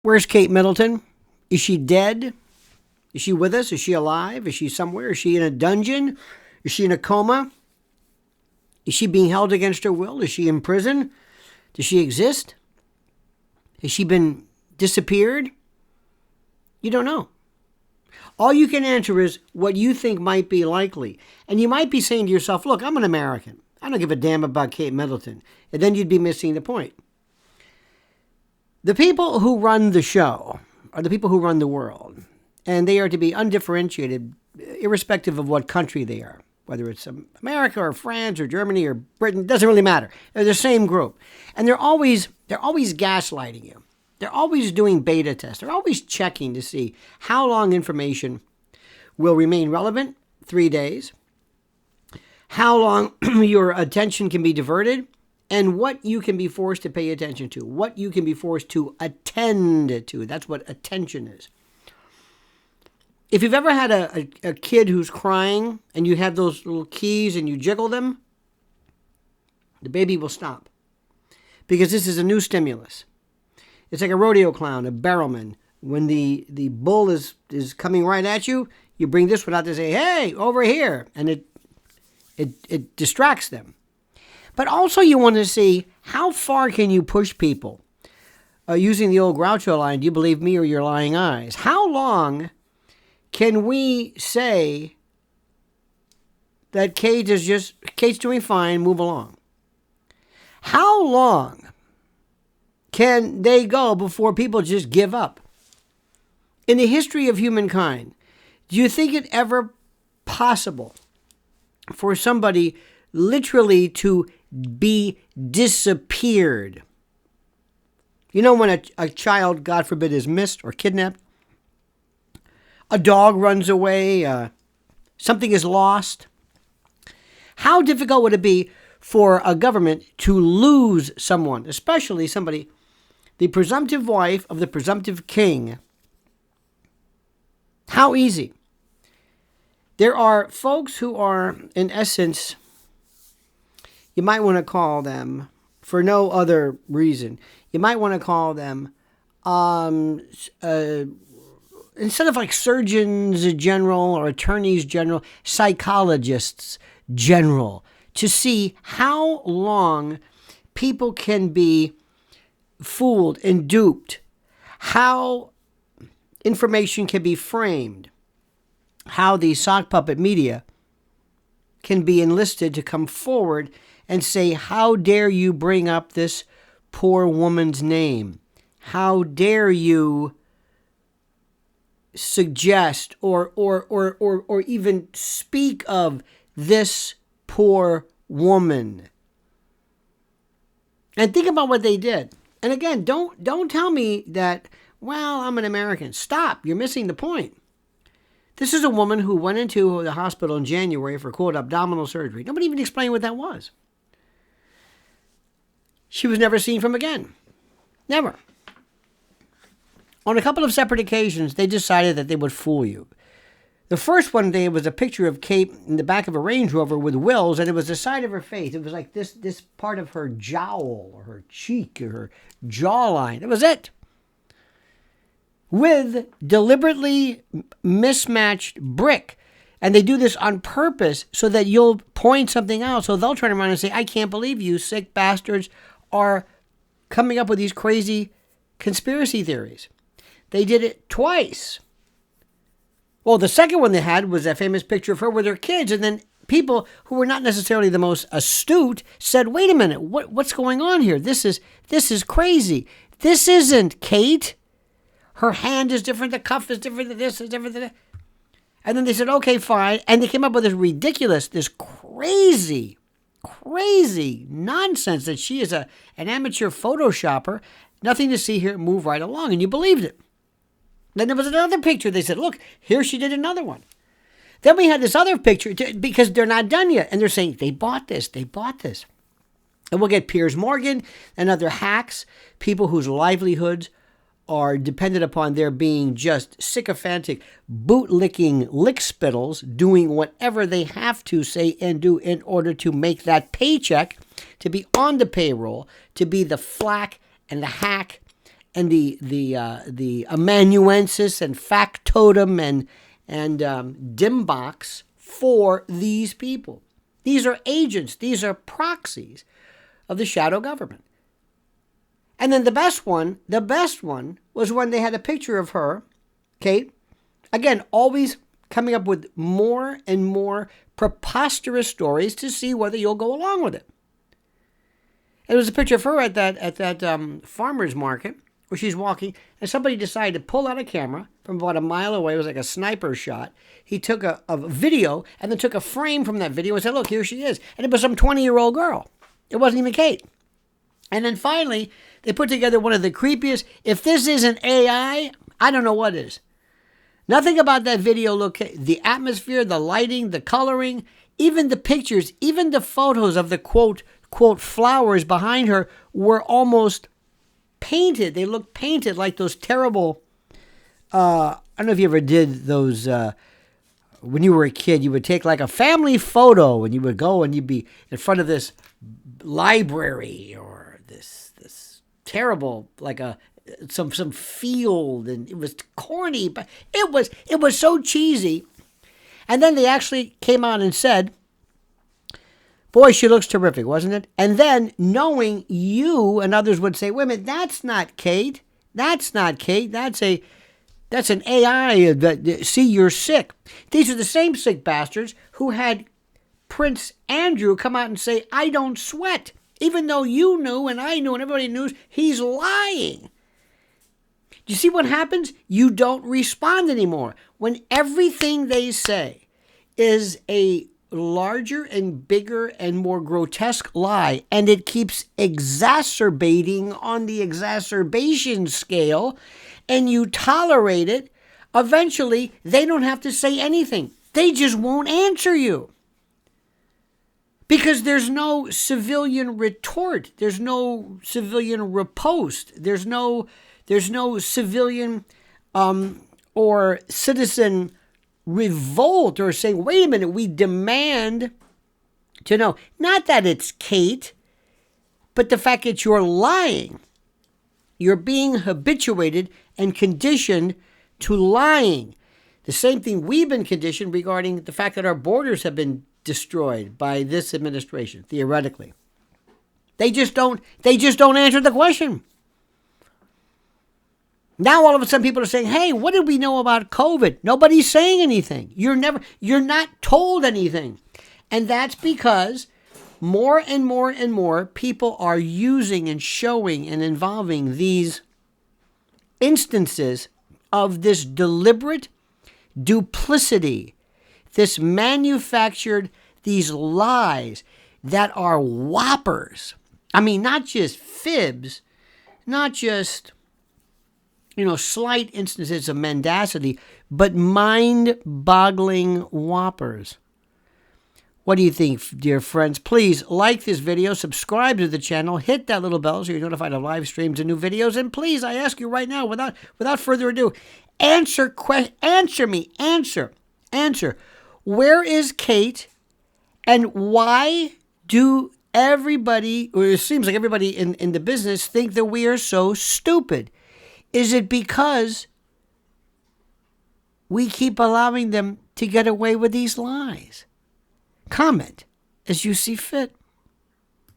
Where's Kate Middleton? Is she dead? Is she with us? Is she alive? Is she somewhere? Is she in a dungeon? Is she in a coma? Is she being held against her will? Is she in prison? Does she exist? Has she been disappeared? You don't know. All you can answer is what you think might be likely. And you might be saying to yourself, look, I'm an American. I don't give a damn about Kate Middleton. And then you'd be missing the point. The people who run the show are the people who run the world. And they are to be undifferentiated, irrespective of what country they are. Whether it's America or France or Germany or Britain, doesn't really matter. They're the same group. And they're always gaslighting you. They're always doing beta tests. They're always checking to see how long information will remain relevant, 3 days, how long your attention can be diverted, and what you can be forced to pay attention to, what you can be forced to attend to. That's what attention is. If you've ever had a kid who's crying and you have those little keys and you jiggle them, the baby will stop because this is a new stimulus. It's like a rodeo clown, a barrelman. When the bull is coming right at you, you bring this one out to say, hey, over here. And it distracts them. But also you want to see how far can you push people? Using the old Groucho line, do you believe me or your lying eyes? How long can we say that Kate's doing fine, move along? How long can they go before people just give up? In the history of humankind, do you think it ever possible for somebody literally to be disappeared? You know when a child, God forbid, is missed or kidnapped? A dog runs away, something is lost. How difficult would it be for a government to lose someone, especially somebody, the presumptive wife of the presumptive king? How easy? There are folks who are, in essence, you might want to call them, for no other reason, you might want to call them, instead of like surgeons general or attorneys general, psychologists general, to see how long people can be fooled and duped, how information can be framed, how the sock puppet media can be enlisted to come forward and say, how dare you bring up this poor woman's name? How dare you suggest or even speak of this poor woman? And think about what they did. And again, don't tell me that, well, I'm an American. Stop. You're missing the point. This is a woman who went into the hospital in January for, quote, abdominal surgery. Nobody even explained what that was. She was never seen from again. Never. On a couple of separate occasions, they decided that they would fool you. The first one day was a picture of Kate in the back of a Range Rover with Wills, and it was the side of her face. It was like this part of her jowl or her cheek or her jawline. That was it. With deliberately mismatched brick. And they do this on purpose so that you'll point something out. So they'll turn around and say, I can't believe you sick bastards are coming up with these crazy conspiracy theories. They did it twice. Well, the second one they had was that famous picture of her with her kids. And then people who were not necessarily the most astute said, wait a minute, what's going on here? This is crazy. This isn't Kate. Her hand is different. The cuff is different. This is different. That. And then they said, okay, fine. And they came up with this ridiculous, this crazy nonsense that she is an amateur Photoshopper. Nothing to see here. Move right along. And you believed it. Then there was another picture. They said, look, here she did another one. Then we had this other picture because they're not done yet. And they're saying, they bought this. And we'll get Piers Morgan and other hacks, people whose livelihoods are dependent upon their being just sycophantic, boot-licking lickspittles, doing whatever they have to say and do in order to make that paycheck, to be on the payroll, to be the flack and the hack and the amanuensis and factotum and dimbox for these people. These are agents. These are proxies of the shadow government. And then the best one was when they had a picture of her, Kate, again, always coming up with more and more preposterous stories to see whether you'll go along with it. And there was a picture of her at that farmer's market where she's walking, and somebody decided to pull out a camera from about a mile away. It was like a sniper shot. He took a video and then took a frame from that video and said, look, here she is. And it was some 20-year-old girl. It wasn't even Kate. And then finally, they put together one of the creepiest. If this isn't AI, I don't know what is. Nothing about that video looked, the atmosphere, the lighting, the coloring, even the pictures, even the photos of the quote flowers behind her were almost painted. They looked painted like those terrible, I don't know if you ever did those, when you were a kid, you would take like a family photo and you would go and you'd be in front of this library or this terrible, like some field, and it was corny, but it was so cheesy. And then they actually came out and said, boy, she looks terrific, wasn't it? And then knowing you and others would say, wait a minute, that's not Kate. That's not Kate. That's an AI. See, you're sick. These are the same sick bastards who had Prince Andrew come out and say, I don't sweat. Even though you knew and I knew and everybody knew, he's lying. You see what happens? You don't respond anymore. When everything they say is a larger and bigger and more grotesque lie, and it keeps exacerbating on the exacerbation scale, and you tolerate it, eventually they don't have to say anything. They just won't answer you. Because there's no civilian retort. There's no civilian riposte. There's no civilian or citizen revolt or saying, wait a minute, we demand to know. Not that it's Kate, but the fact that you're lying. You're being habituated and conditioned to lying. The same thing we've been conditioned regarding the fact that our borders have been destroyed by this administration, theoretically. They just don't answer the question. Now all of a sudden people are saying, hey, what did we know about COVID? Nobody's saying anything. You're not told anything. And that's because more and more and more people are using and showing and involving these instances of this deliberate duplicity, this manufactured, these lies that are whoppers. I mean, not just fibs, not just, slight instances of mendacity, but mind-boggling whoppers. What do you think, dear friends? Please like this video, subscribe to the channel, hit that little bell so you're notified of live streams and new videos. And please, I ask you right now, without further ado, answer me. Where is Kate, and why do everybody, or it seems like everybody in the business, think that we are so stupid? Is it because we keep allowing them to get away with these lies? Comment as you see fit.